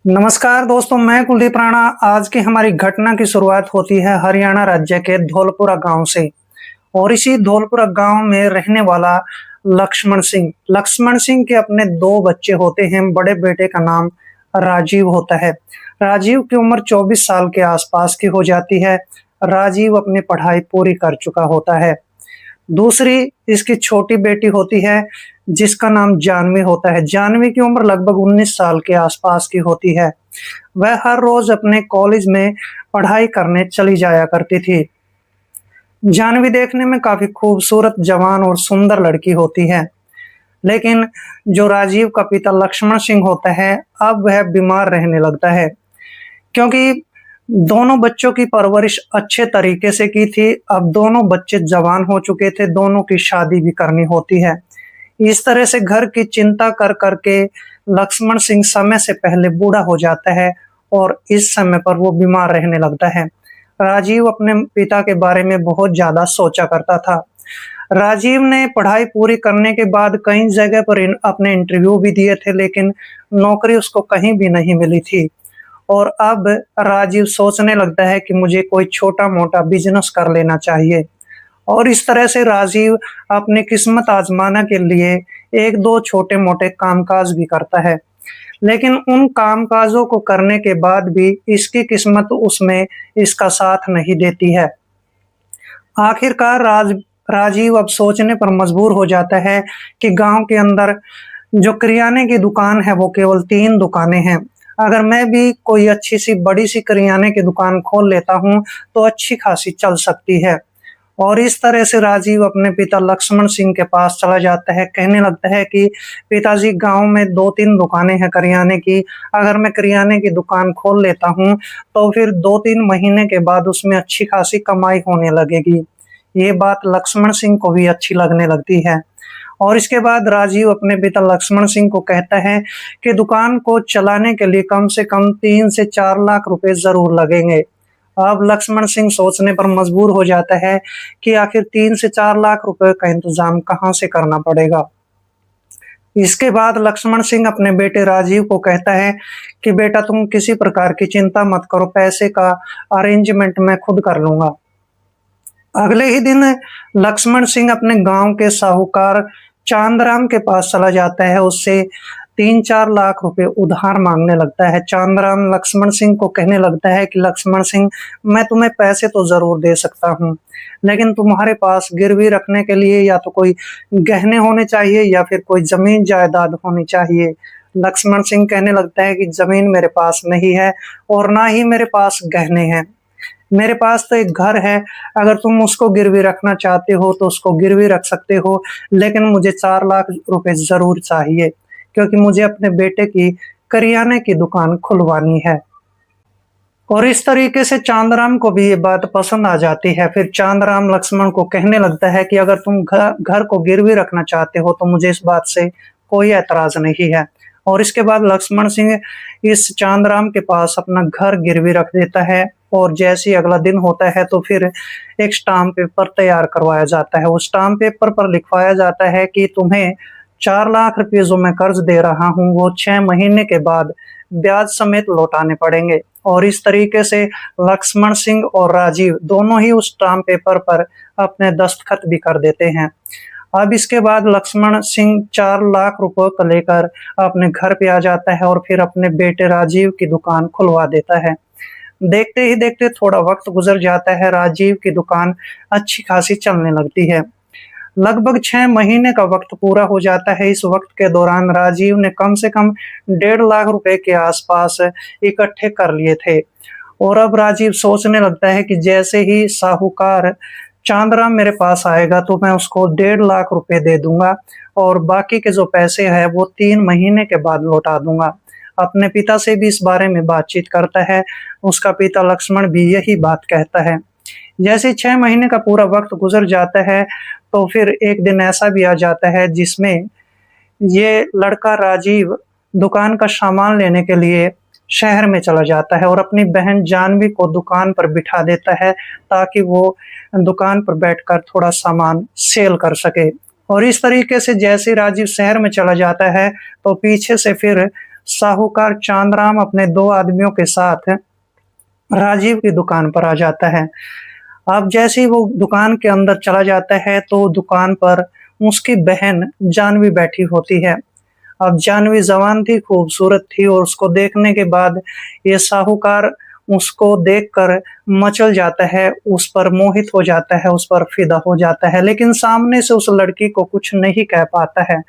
नमस्कार दोस्तों, मैं कुलदीप राणा। आज की हमारी घटना की शुरुआत होती है हरियाणा राज्य के धौलपुरा गांव से। और इसी धौलपुरा गांव में रहने वाला लक्ष्मण सिंह के अपने दो बच्चे होते हैं। बड़े बेटे का नाम राजीव होता है। राजीव की उम्र 24 साल के आसपास की हो जाती है। राजीव अपनी पढ़ाई पूरी कर चुका होता है। दूसरी इसकी छोटी बेटी होती है जिसका नाम जानवी होता है। जानवी की उम्र लगभग 19 साल के आसपास की होती है। वह हर रोज अपने कॉलेज में पढ़ाई करने चली जाया करती थी। जानवी देखने में काफी खूबसूरत, जवान और सुंदर लड़की होती है। लेकिन जो राजीव का पिता लक्ष्मण सिंह होता है, अब वह बीमार रहने लगता है। क्योंकि दोनों बच्चों की परवरिश अच्छे तरीके से की थी, अब दोनों बच्चे जवान हो चुके थे, दोनों की शादी भी करनी होती है। इस तरह से घर की चिंता कर करके लक्ष्मण सिंह समय से पहले बूढ़ा हो जाता है और इस समय पर वो बीमार रहने लगता है। राजीव अपने पिता के बारे में बहुत ज्यादा सोचा करता था। राजीव ने पढ़ाई पूरी करने के बाद कई जगह पर अपने इंटरव्यू भी दिए थे, लेकिन नौकरी उसको कहीं भी नहीं मिली थी। और अब राजीव सोचने लगता है कि मुझे कोई छोटा मोटा बिजनेस कर लेना चाहिए। और इस तरह से राजीव अपनी किस्मत आजमाने के लिए एक दो छोटे मोटे कामकाज भी करता है। लेकिन उन कामकाजों को करने के बाद भी इसकी किस्मत उसमें इसका साथ नहीं देती है। आखिरकार राजीव अब सोचने पर मजबूर हो जाता है कि गांव के अंदर जो किराने की दुकान है वो केवल 3 दुकानें हैं। अगर मैं भी कोई अच्छी सी बड़ी सी किराने की दुकान खोल लेता हूँ तो अच्छी खासी चल सकती है। और इस तरह से राजीव अपने पिता लक्ष्मण सिंह के पास चला जाता है। कहने लगता है कि पिताजी, गांव में 2-3 दुकानें हैं किराने की। अगर मैं किराने की दुकान खोल लेता हूँ तो फिर 2-3 महीने के बाद उसमें अच्छी खासी कमाई होने लगेगी। ये बात लक्ष्मण सिंह को भी अच्छी लगने लगती है। और इसके बाद राजीव अपने पिता लक्ष्मण सिंह को कहता है कि दुकान को चलाने के लिए कम से कम 3 से 4 लाख रुपए जरूर लगेंगे। अब लक्ष्मण सिंह सोचने पर मजबूर हो जाता है कि आखिर 3 से 4 लाख रुपए का इंतजाम कहाँ से करना पड़ेगा। इसके बाद लक्ष्मण सिंह अपने बेटे राजीव को कहता है कि बेटा, तुम किसी प्रकार की चिंता मत करो, पैसे का अरेंजमेंट मैं खुद कर लूंगा। अगले ही दिन लक्ष्मण सिंह अपने गांव के साहूकार चांदराम के पास चला जाता है। उससे 3-4 लाख रुपए उधार मांगने लगता है। चांदराम लक्ष्मण सिंह को कहने लगता है कि लक्ष्मण सिंह, मैं तुम्हें पैसे तो जरूर दे सकता हूँ, लेकिन तुम्हारे पास गिरवी रखने के लिए या तो कोई गहने होने चाहिए या फिर कोई जमीन जायदाद होनी चाहिए। लक्ष्मण सिंह कहने लगता है कि जमीन मेरे पास नहीं है और ना ही मेरे पास गहने हैं। मेरे पास तो एक घर है, अगर तुम उसको गिरवी रखना चाहते हो तो उसको गिरवी रख सकते हो, लेकिन मुझे 4 लाख रुपए जरूर चाहिए, क्योंकि मुझे अपने बेटे की करियाने की दुकान खुलवानी है। और इस तरीके से चांदराम को भी ये बात पसंद आ जाती है। फिर चांदराम लक्ष्मण को कहने लगता है कि अगर तुम घर को गिरवी रखना चाहते हो तो मुझे इस बात से कोई ऐतराज नहीं है। और इसके बाद लक्ष्मण सिंह इस चांदराम के पास अपना घर गिरवी रख देता है। और जैसे ही अगला दिन होता है तो फिर एक स्टाम्प पेपर तैयार करवाया जाता है। उस स्टाम्प पेपर पर लिखवाया जाता है कि तुम्हें 4 लाख रुपए जो मैं कर्ज दे रहा हूँ वो 6 महीने के बाद ब्याज समेत लौटाने पड़ेंगे। और इस तरीके से लक्ष्मण सिंह और राजीव दोनों ही उस स्टाम्प पेपर पर अपने दस्तखत भी कर देते हैं। अब इसके बाद लक्ष्मण सिंह 4 लाख रुपए को लेकर अपने घर पे आ जाता है और फिर अपने बेटे राजीव की दुकान खुलवा देता है। देखते ही देखते थोड़ा वक्त गुजर जाता है। राजीव की दुकान अच्छी खासी चलने लगती है। लगभग 6 महीने का वक्त पूरा हो जाता है। इस वक्त के दौरान राजीव ने कम से कम 1.5 लाख रुपए के आसपास इकट्ठे कर लिए थे। और अब राजीव सोचने लगता है कि जैसे ही साहूकार चांदराम मेरे पास आएगा तो मैं उसको 1.5 लाख रुपए दे दूंगा और बाकी के जो पैसे हैं वो 3 महीने के बाद लौटा दूंगा। अपने पिता से भी इस बारे में बातचीत करता है। उसका पिता लक्ष्मण भी यही बात कहता है। जैसे 6 महीने का पूरा वक्त गुजर जाता है तो फिर एक दिन ऐसा भी आ जाता है जिसमें ये लड़का राजीव दुकान का सामान लेने के लिए शहर में चला जाता है और अपनी बहन जानवी को दुकान पर बिठा देता है ताकि वो दुकान पर बैठकर थोड़ा सामान सेल कर सके। और इस तरीके से जैसे राजीव शहर में चला जाता है तो पीछे से फिर साहूकार चांदराम अपने 2 आदमियों के साथ राजीव की दुकान पर आ जाता है। अब जैसे ही वो दुकान के अंदर चला जाता है तो दुकान पर उसकी बहन जानवी बैठी होती है। अब जानवी जवान थी, खूबसूरत थी और उसको देखने के बाद ये साहूकार उसको देखकर मचल जाता है, उस पर मोहित हो जाता है, उस पर फिदा हो जाता है, लेकिन सामने से उस लड़की को कुछ नहीं कह पाता है।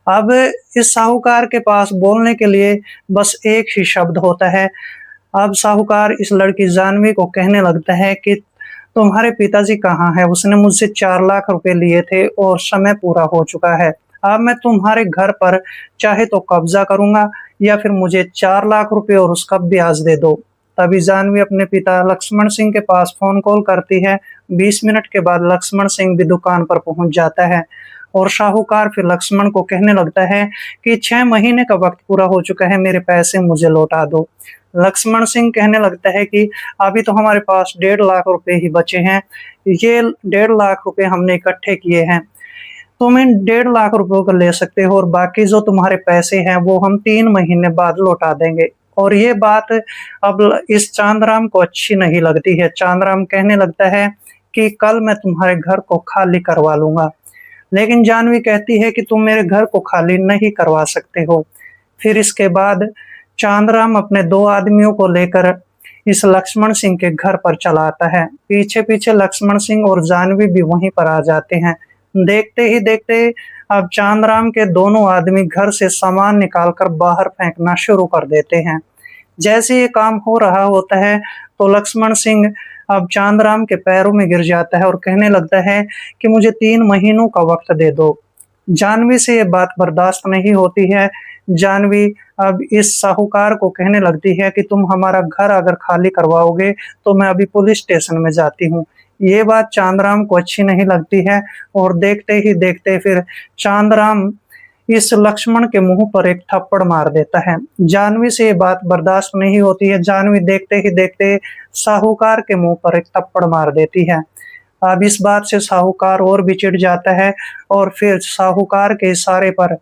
अब इस साहूकार के पास बोलने के लिए बस एक ही शब्द होता है। अब साहूकार इस लड़की जानवी को कहने लगता है कि तुम्हारे पिताजी कहाँ हैं? उसने मुझसे 4 लाख रुपए लिए थे और समय पूरा हो चुका है। अब मैं तुम्हारे घर पर चाहे तो कब्जा करूंगा या फिर मुझे 4 लाख रुपए और उसका ब्याज दे दो। तभी जानवी अपने पिता लक्ष्मण सिंह के पास फोन कॉल करती है। 20 मिनट के बाद लक्ष्मण सिंह भी दुकान पर पहुंच जाता है और साहूकार फिर लक्ष्मण को कहने लगता है कि 6 महीने का वक्त पूरा हो चुका है, मेरे पैसे मुझे लौटा दो। लक्ष्मण सिंह कहने लगता है कि अभी तो हमारे पास 1.5 लाख रुपए ही बचे हैं, ये 1.5 लाख रुपए हमने इकट्ठे किए हैं, तुम इन 1.5 लाख रुपयों को ले सकते हो और बाकी जो तुम्हारे पैसे हैं वो हम 3 महीने बाद लौटा देंगे। और ये बात अब इस चांदराम को अच्छी नहीं लगती है। चांदराम कहने लगता है कि कल मैं तुम्हारे घर को खाली करवा लूंगा, लेकिन जानवी कहती है कि तुम मेरे घर को खाली नहीं करवा सकते हो। फिर इसके बाद चांदराम अपने 2 आदमियों को लेकर इस लक्ष्मण सिंह के घर पर चला आता है। पीछे पीछे लक्ष्मण सिंह और जानवी भी वहीं पर आ जाते हैं। देखते ही देखते अब चांदराम के दोनों आदमी घर से सामान निकालकर बाहर फेंकना शुरू कर देते हैं। जैसे ये काम हो रहा होता है तो लक्ष्मण सिंह अब चांदराम के पैरों में गिर जाता है और कहने लगता है कि मुझे 3 महीनों का वक्त दे दो। जानवी से ये बात बर्दाश्त नहीं होती है। जानवी अब इस साहूकार को कहने लगती है कि तुम हमारा घर अगर खाली करवाओगे तो मैं अभी पुलिस स्टेशन में जाती हूँ। ये बात चांदराम को अच्छी नहीं लगती है और देखते ही देखते फिर चांदराम इस लक्ष्मण के मुंह पर एक थप्पड़ मार देता है। जानवी से ये बात बर्दाश्त नहीं होती है। जानवी देखते ही देखते साहूकार के मुंह पर एक थप्पड़ मार देती है। अब इस बात से साहूकार और भी चिढ़ जाता है और फिर साहूकार के इशारे पर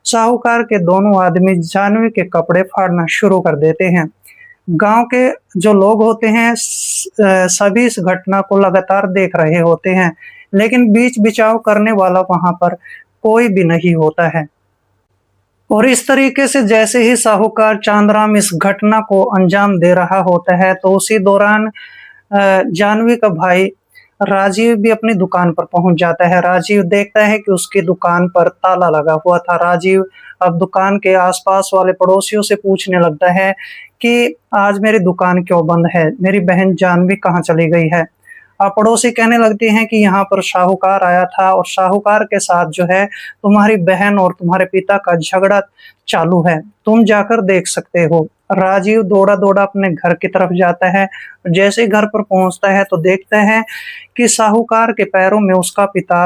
साहूकार के दोनों आदमी जानवी के कपड़े फाड़ना शुरू कर देते हैं। गांव के जो लोग होते हैं सभी इस घटना को लगातार देख रहे होते हैं, लेकिन बीच बिचाव करने वाला वहां पर कोई भी नहीं होता है। और इस तरीके से जैसे ही साहूकार चांदराम इस घटना को अंजाम दे रहा होता है तो उसी दौरान जानवी का भाई राजीव भी अपनी दुकान पर पहुंच जाता है। राजीव देखता है कि उसकी दुकान पर ताला लगा हुआ था। राजीव अब दुकान के आसपास वाले पड़ोसियों से पूछने लगता है कि आज मेरी दुकान क्यों बंद है, मेरी बहन जानवी कहाँ चली गई है। अब पड़ोसी कहने लगती हैं कि यहाँ पर साहूकार आया था और साहूकार के साथ जो है तुम्हारी बहन और तुम्हारे पिता का झगड़ा चालू है, तुम जाकर देख सकते हो। राजीव दौड़ा दौड़ा अपने घर की तरफ जाता है। जैसे ही घर पर पहुंचता है तो देखता है कि साहूकार के पैरों में उसका पिता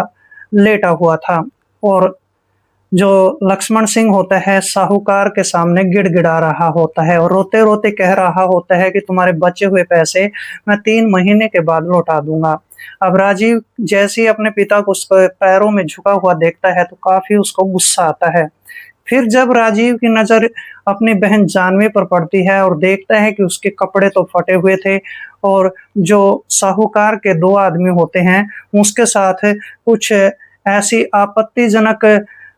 लेटा हुआ था और जो लक्ष्मण सिंह होता है साहूकार के सामने गिड़गिड़ा रहा होता है और रोते रोते कह रहा होता है कि तुम्हारे बचे हुए पैसे मैं 3 महीने के बाद लौटा दूंगा। अब राजीव जैसे ही अपने पिता को उसके पैरों में झुका हुआ देखता है तो काफी उसको गुस्सा आता है। फिर जब राजीव की नजर अपनी बहन जानवी पर पड़ती है और देखता है कि उसके कपड़े तो फटे हुए थे और जो साहूकार के 2 आदमी होते हैं उसके साथ कुछ ऐसी आपत्तिजनक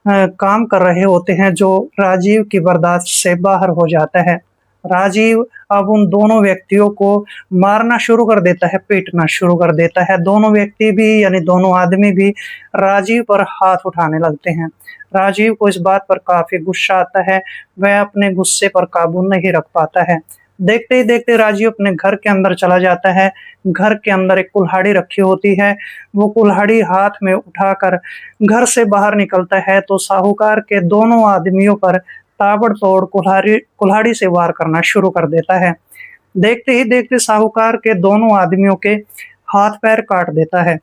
काम कर रहे होते हैं जो राजीव की बर्दाश्त से बाहर हो जाता है। राजीव अब उन दोनों व्यक्तियों को मारना शुरू कर देता है, पीटना शुरू कर देता है। दोनों व्यक्ति भी यानी दोनों आदमी भी राजीव पर हाथ उठाने लगते हैं। राजीव को इस बात पर काफी गुस्सा आता है, वह अपने गुस्से पर काबू नहीं रख पाता है। देखते ही देखते राजीव अपने घर के अंदर चला जाता है। घर के अंदर एक कुल्हाड़ी रखी होती है, वो कुल्हाड़ी हाथ में उठाकर घर से बाहर निकलता है तो साहूकार के दोनों आदमियों पर ताबड़तोड़ कुल्हाड़ी से वार करना शुरू कर देता है। देखते ही देखते साहूकार के दोनों आदमियों के हाथ पैर काट देता है।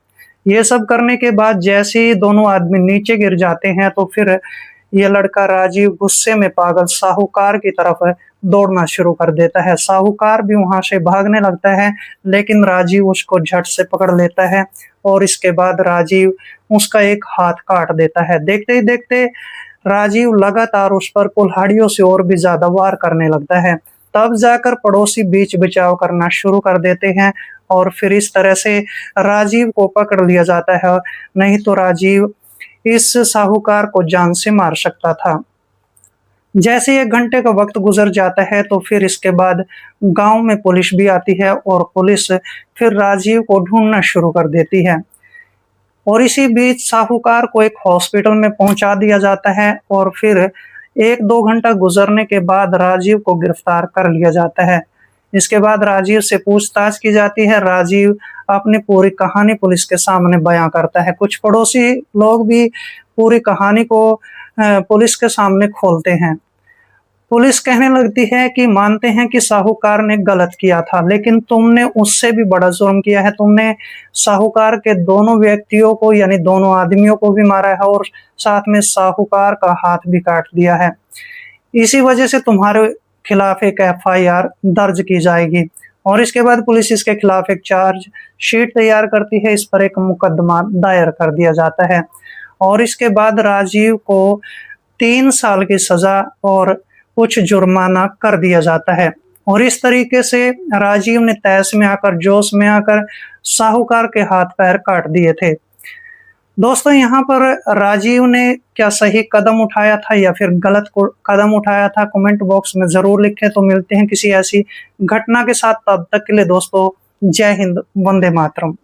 ये सब करने के बाद जैसे ही दोनों आदमी नीचे गिर जाते हैं तो फिर ये लड़का राजीव गुस्से में पागल साहूकार की तरफ दौड़ना शुरू कर देता है। साहूकार भी वहां से भागने लगता है, लेकिन राजीव उसको झट से पकड़ लेता है और इसके बाद राजीव उसका एक हाथ काट देता है। देखते ही देखते राजीव लगातार उस पर कुल्हाड़ियों से और भी ज्यादा वार करने लगता है। तब जाकर पड़ोसी बीच बचाव करना शुरू कर देते हैं और फिर इस तरह से राजीव को पकड़ लिया जाता है, नहीं तो राजीव इस साहूकार को जान से मार सकता था। जैसे 1 घंटे का वक्त गुजर जाता है तो फिर इसके बाद गांव में पुलिस भी आती है और पुलिस फिर राजीव को ढूंढना शुरू कर देती है। और इसी बीच साहूकार को एक हॉस्पिटल में पहुंचा दिया जाता है और फिर 1-2 घंटा गुजरने के बाद राजीव को गिरफ्तार कर लिया जाता है। इसके बाद राजीव से पूछताछ की जाती है। राजीव अपनी पूरी कहानी पुलिस के सामने बयां करता है। कुछ पड़ोसी लोग भी पूरी कहानी को पुलिस के सामने खोलते हैं। पुलिस कहने लगती है कि मानते हैं कि साहूकार ने गलत किया था, लेकिन तुमने उससे भी बड़ा जुर्म किया है। तुमने साहूकार के दोनों व्यक्तियों को यानी दोनों आदमियों को भी मारा है और साथ में साहूकार का हाथ भी काट दिया है। इसी वजह से तुम्हारे खिलाफ एक एफआईआर दर्ज की जाएगी। और इसके बाद पुलिस इसके खिलाफ एक चार्ज शीट तैयार करती है। इस पर एक मुकदमा दायर कर दिया जाता है और इसके बाद राजीव को 3 साल की सजा और कुछ जुर्माना कर दिया जाता है। और इस तरीके से राजीव ने तैश में आकर, जोश में आकर साहूकार के हाथ पैर काट दिए थे। दोस्तों, यहाँ पर राजीव ने क्या सही कदम उठाया था या फिर गलत कदम उठाया था, कमेंट बॉक्स में जरूर लिखें। तो मिलते हैं किसी ऐसी घटना के साथ, तब तक के लिए दोस्तों जय हिंद, वंदे मातरम।